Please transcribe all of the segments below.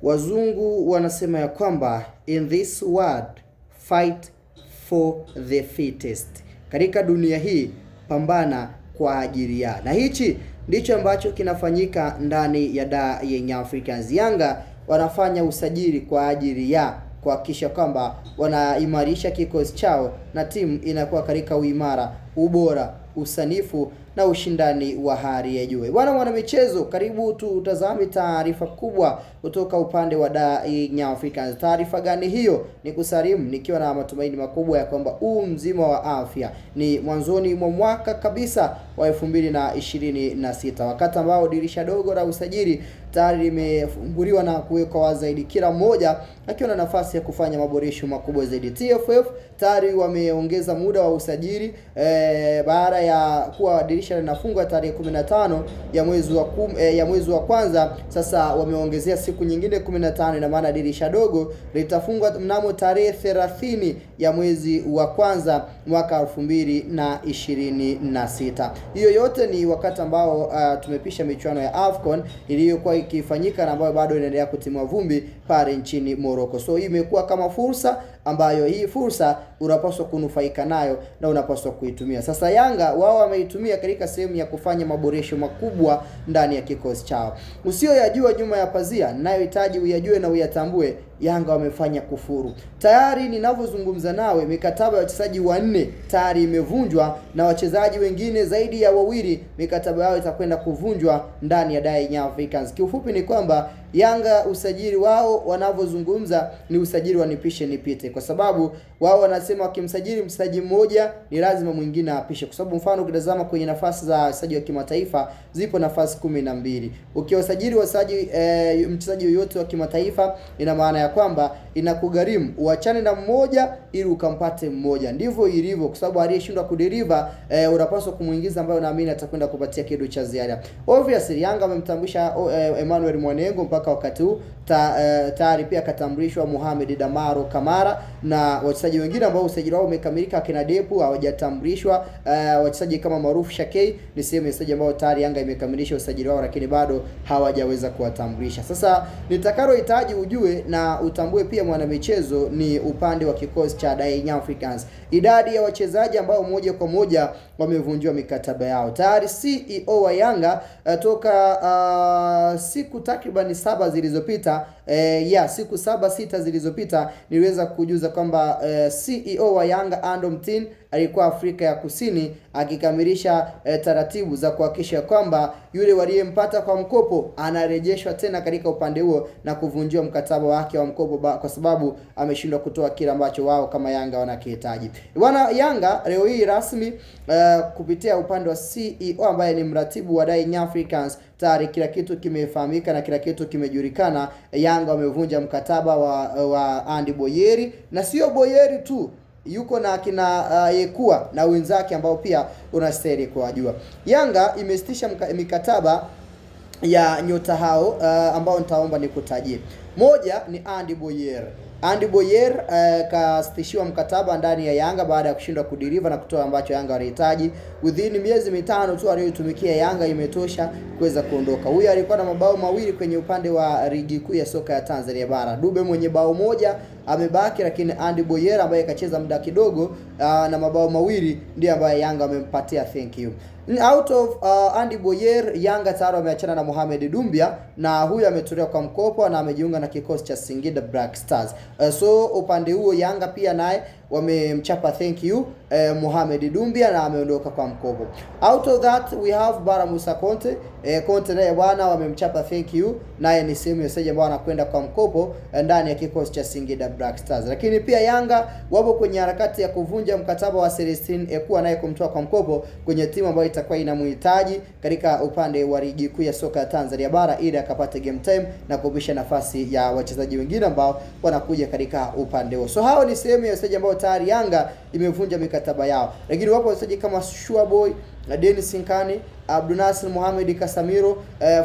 Wazungu wanasema ya kwamba in this world fight for the fittest. Katika dunia hii pambana kwa ajili ya. Na hichi ndicho ambacho kinafanyika ndani ya Young Africans. Yanga wanafanya usajili kwa ajili ya kuhakikisha kwamba wanaimarisha kikosi chao na timu inakuwa katika uimara, ubora, usanifu na ushindani wa hali ya juu. Wana michezo, karibu tutazame taarifa kubwa kutoka upande wa Young Africans. Taarifa gani hiyo? Ni kusalimu nikiwa na matumaini makubwa ya kwamba mzima wa afya. Ni mwanzoni mwa mwaka kabisa wa 2026, wakati ambao dirisha dogo la usajili tayari limefunguliwa na kuwekwa wazi zaidi, kila mmoja akiwa na nafasi ya kufanya maboresho makubwa zaidi. TFF tayari wameongeza muda wa usajili baada ya kuwa dirisha linafungwa tarehe 15 ya mwezi wa kwanza. Sasa wameongezea siku nyingine 15, na maana dirisha dogo litafungwa mnamo tarehe 30 ya mwezi wa kwanza mwaka 2026. Hiyo yote ni wakati ambao tumepisha michuano ya AFCON iliyokuwa ikifanyika na ambayo bado inaendelea kutimua vumbi pale nchini Morocco. So hii imekuwa kama fursa ambayo hii fursa unapaswa kunufaika nayo na unapaswa kuitumia. Sasa Yanga wao wameitumia katika sehemu ya kufanya maboresho makubwa ndani ya kikosi chao. Usiyoyajua nyuma ya pazia, ninayohitaji uyajue na uyatambue. Yanga wamefanya kufuru. Tayari ninavyozungumza nawe, mikataba ya wachezaji 4 tayari imevunjwa na wachezaji wengine zaidi ya 2 mikataba yao itakwenda kuvunjwa ndani ya Young Africans. Kiufupi ni kwamba Yanga usajili wao wanavyozungumza ni usajili wa nipishe nipite, kwa sababu wao wanasema wakimsajili mchezaji mmoja ni lazima mwingine apishe, kwa sababu mfano ukitazama kwenye nafasi za wachezaji wa kimataifa zipo nafasi 12. Ukiwasajili mchezaji yoyote wa kimataifa, ina maana ya kwamba inakugharimu uachane na mmoja ili ukampate mmoja. Ndivyo ilivyo, kwa sababu aliyeshindwa kudeliver unapaswa kumuingiza ambaye unaamini atakwenda kupatia kitu cha ziada. Obviously Yanga wamemtambulisha Emmanuel Mwanengo, mpaka wakati huu tayari pia katambulishwa Mohamed Damaro Kamara, na wachezaji wengine ambao usajili wao umekamilika kina Depu hawajatambulishwa. Wachezaji kama Maruf Shakei ni sehemu ya wachezaji ambao tayari Yanga imekamilisha usajili wao, lakini bado hawajaweza kuwatambulisha. Sasa nitakalohitaji ujue na utambue pia mwana michezo ni upande wa kikosi cha Young Africans. Idadi ya wachezaji ambao moja kwa moja wamevunjiwa mikataba yao. Tayari CEO wa Yanga toka siku takriban 7 zilizopita, siku 6 zilizopita niliweza kujuza kwamba CEO wa Yanga Ando Mtin alikuwa Afrika ya Kusini akikamilisha taratibu za kuhakikisha kwamba yule waliyempata kwa mkopo anarejeshwa tena katika upande huo na kuvunjiwa mkataba wake wa mkopo kwa sababu ameshindwa kutoa kile ambacho wao kama Yanga wanakihitaji. Wana Yanga leo hii rasmi kupitia upande wa CEO ambaye ni mratibu wa Young Africans, tayari kila kitu kimefahamika na kila kitu kimejulikana. Yanga wamevunja mkataba wa Andy Boyeri, na sio Boyeri tu, yuko na kina Yekua na wenzake ambao pia unastahili kuwajua. Yanga imesitisha mikataba ya nyota hao ambao nitaomba nikutajie. Moja ni Andy Boyer. Andy Boyer kasitishiwa mkataba ndani ya Yanga baada ya kushindwa kudeliver na kutoa ambacho Yanga walihitaji. Within miezi 5 tu aliyotumikia Yanga imetosha kuweza kuondoka. Huyu alikuwa na mabao 2 kwenye upande wa ligi kuu ya soka ya Tanzania bara. Dube mwenye bao 1 amebaki, lakini Andy Boyer ambaye kacheza muda kidogo na mabao 2 ndiye ambaye Yanga wamempatia thank you. Out of Andy Boyer, Yanga tayari wameachana na Mohamed Dumbia, na huyu ametolewa kwa mkopo na amejiunga na kikosi cha Singida Black Stars. So upande huo Yanga pia naye wamemchapa thank you Mohamed Dumbia na ameondoka kwa mkopo. Out of that we have Bara Musa Conte. Conte naye bwana wamemchapa thank you, naye ni sehemu ya wachezaji ambao wanakwenda kwa mkopo ndani ya kikosi cha Singida Black Stars. Lakini pia Yanga wapo kwenye harakati ya kuvunja mkataba wa Celestine Ekua naye kumtoa kwa mkopo kwenye timu ambayo itakuwa inamhitaji katika upande wa ligi kuu ya soka ya Tanzania bara ili akapate game time na kupisha nafasi ya wachezaji wengine ambao wanakuja katika upande huo. So hao ni sehemu ya wachezaji ambao tayari Yanga imevunja mikataba yao. Lakini wapo wachezaji kama Shuaboy, Dennis Nkani, Abdunasir Mohamed Kasamiro,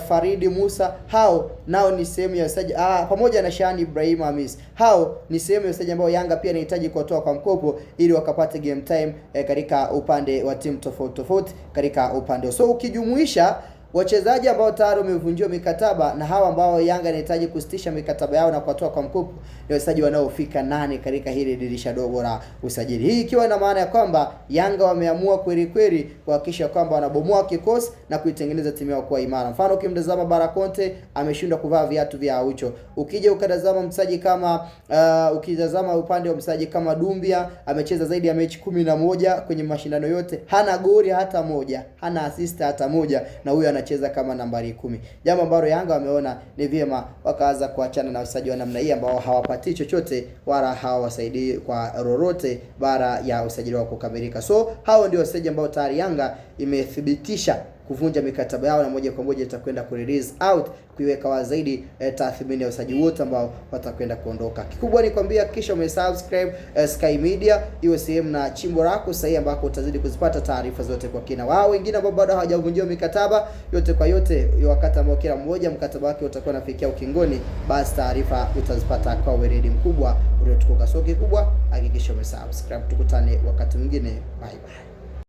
Faridi Musa, hao nao ni sehemu ya wachezaji pamoja na Shani Ibrahim Hamis. Hao ni sehemu ya wachezaji ambao Yanga pia inahitaji kuwatoa kwa mkopo ili wakapate game time katika upande wa timu tofauti katika upande. So ukijumuisha wachezaji ambao tayari wamevunjiwa mikataba na hawa ambao Yanga inahitaji kusitisha mikataba yao na kuwatoa kwa mkopo ni wachezaji wanaofika 8 katika hili dirisha dogo la usajili. Hii ikiwa ina maana ya kwamba Yanga wameamua kweli kweli kuhakikisha kwamba wanabomoa kikosi na kuitengeneza timu yao kuwa imara. Mfano, ukimtazama Barakonte ameshindwa kuvaa viatu vya Aucho. Ukija ukatazama mchezaji kama ukitazama upande wa mchezaji kama Dumbia amecheza zaidi ya mechi 11 kwenye mashindano yote, hana goli hata moja, hana assist hata moja, na huyo anacheza kama nambari 10. Jambo ambalo Yanga wameona ni vyema wakaanza kuachana na wachezaji wa namna hii ambao hawapati chochote wala hawasaidii kwa lolote bara ya usajili wao kukamilika. So hao ndio wachezaji ambao tayari Yanga imethibitisha kuvunja mikataba yao na moja kwa moja itakwenda ku release out, kuiweka wazi zaidi tathmini ya wachezaji wote ambao watakwenda kuondoka. Kikubwa ni kwambia kisha umesubscribe Sky Media iwe sehemu na chimbo lako sahihi ambako utazidi kuzipata taarifa zote kwa kina. Wao wengine ambao bado hawajavunjiwa mikataba, yote kwa yote, wakati ambao kila mmoja mkataba wake utakuwa unafikia ukingoni, basi taarifa utazipata kwa weledi mkubwa uliotukuka. So kikubwa hakikisha umesubscribe. Tukutane wakati mwingine. Bye bye.